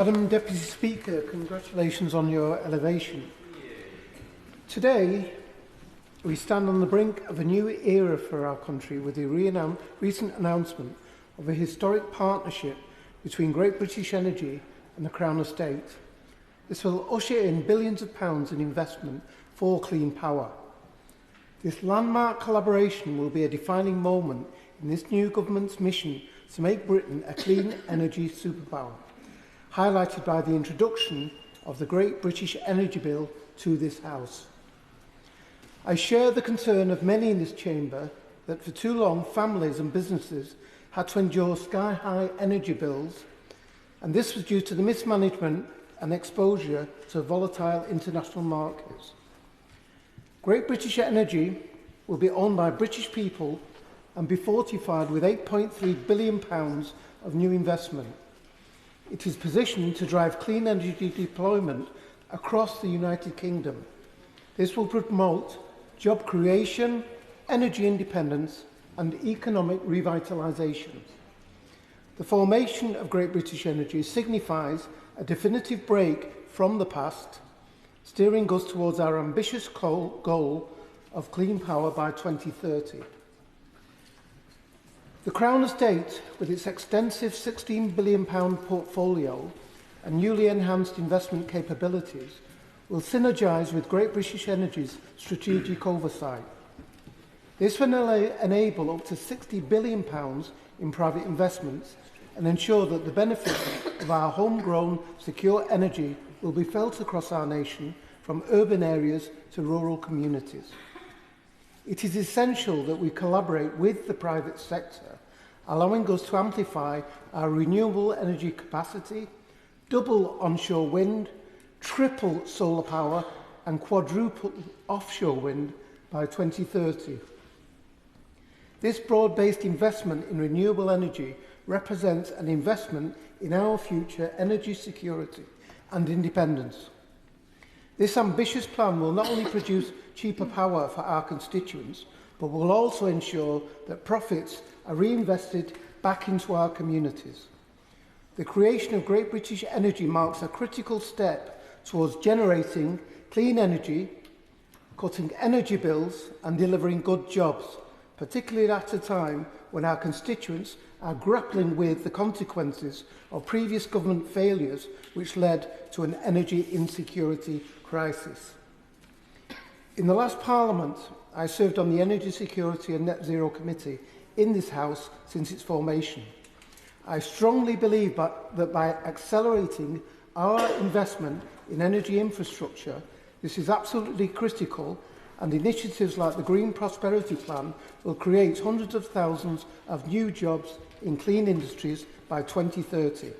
Madam Deputy Speaker, congratulations on your elevation. Today, we stand on the brink of a new era for our country with the recent announcement of a historic partnership between Great British Energy and the Crown Estate. This will usher in billions of pounds in investment for clean power. This landmark collaboration will be a defining moment in this new government's mission to make Britain a clean energy superpower, highlighted by the introduction of the Great British Energy Bill to this House. I share the concern of many in this chamber that for too long families and businesses had to endure sky-high energy bills, and this was due to the mismanagement and exposure to volatile international markets. Great British Energy will be owned by British people and be fortified with £8.3 billion of new investment. It is positioned to drive clean energy deployment across the United Kingdom. This will promote job creation, energy independence and economic revitalisation. The formation of Great British Energy signifies a definitive break from the past, steering us towards our ambitious goal of clean power by 2030. The Crown Estate, with its extensive £16 billion portfolio and newly enhanced investment capabilities, will synergise with Great British Energy's strategic oversight. This will enable up to £60 billion in private investments and ensure that the benefits of our homegrown, secure energy will be felt across our nation, from urban areas to rural communities. It is essential that we collaborate with the private sector, allowing us to amplify our renewable energy capacity, double onshore wind, triple solar power and quadruple offshore wind by 2030. This broad-based investment in renewable energy represents an investment in our future energy security and independence. This ambitious plan will not only produce cheaper power for our constituents, but will also ensure that profits are reinvested back into our communities. The creation of Great British Energy marks a critical step towards generating clean energy, cutting energy bills and delivering good jobs, particularly at a time when our constituents are grappling with the consequences of previous government failures which led to an energy insecurity crisis. In the last Parliament, I served on the Energy Security and Net Zero Committee in this House since its formation. I strongly believe that by accelerating our investment in energy infrastructure, this is absolutely critical, and initiatives like the Green Prosperity Plan will create hundreds of thousands of new jobs in clean industries by 2030.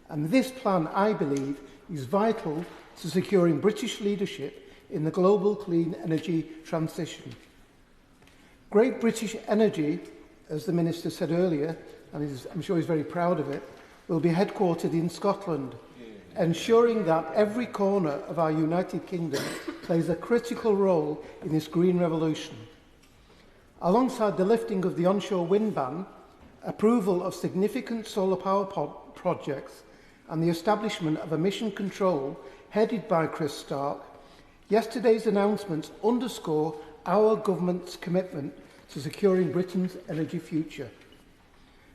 And this plan, I believe, is vital to securing British leadership in the global clean energy transition. Great British Energy, as the Minister said earlier, and I'm sure he's very proud of it, will be headquartered in Scotland, ensuring that every corner of our United Kingdom plays a critical role in this green revolution. Alongside the lifting of the onshore wind ban, approval of significant solar power projects and the establishment of emission control headed by Chris Stark, yesterday's announcements underscore our government's commitment to securing Britain's energy future.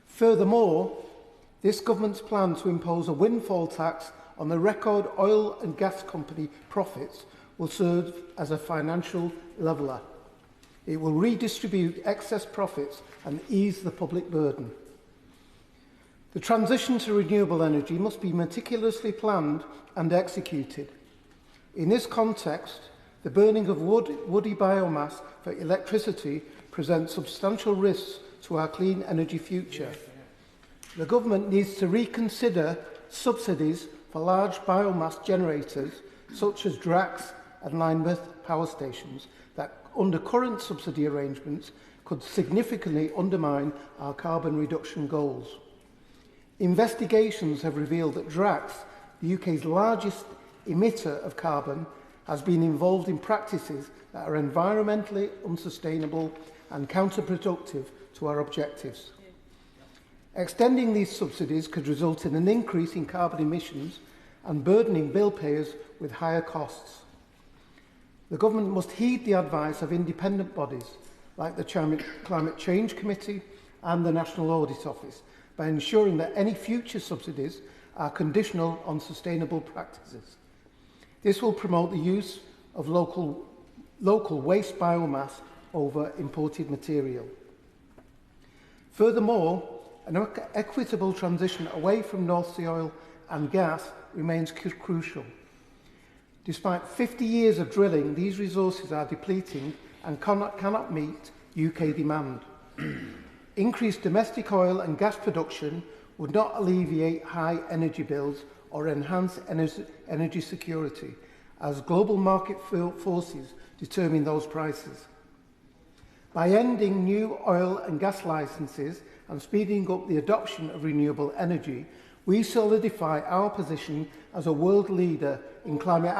Furthermore, this government's plan to impose a windfall tax on the record oil and gas company profits will serve as a financial leveller. It will redistribute excess profits and ease the public burden. The transition to renewable energy must be meticulously planned and executed. In this context, the burning of woody biomass for electricity presents substantial risks to our clean energy future. The government needs to reconsider subsidies for large biomass generators such as Drax and Linemouth power stations that, under current subsidy arrangements, could significantly undermine our carbon reduction goals. Investigations have revealed that Drax, the UK's largest emitter of carbon, has been involved in practices that are environmentally unsustainable and counterproductive to our objectives. Extending these subsidies could result in an increase in carbon emissions and burdening bill payers with higher costs. The government must heed the advice of independent bodies like the Climate Change Committee and the National Audit Office by ensuring that any future subsidies are conditional on sustainable practices. This will promote the use of local waste biomass over imported material. Furthermore, an equitable transition away from North Sea oil and gas remains crucial. Despite 50 years of drilling, these resources are depleting and cannot meet UK demand. Increased domestic oil and gas production would not alleviate high energy bills or enhance energy security, as global market forces determine those prices. By ending new oil and gas licenses and speeding up the adoption of renewable energy, we solidify our position as a world leader in climate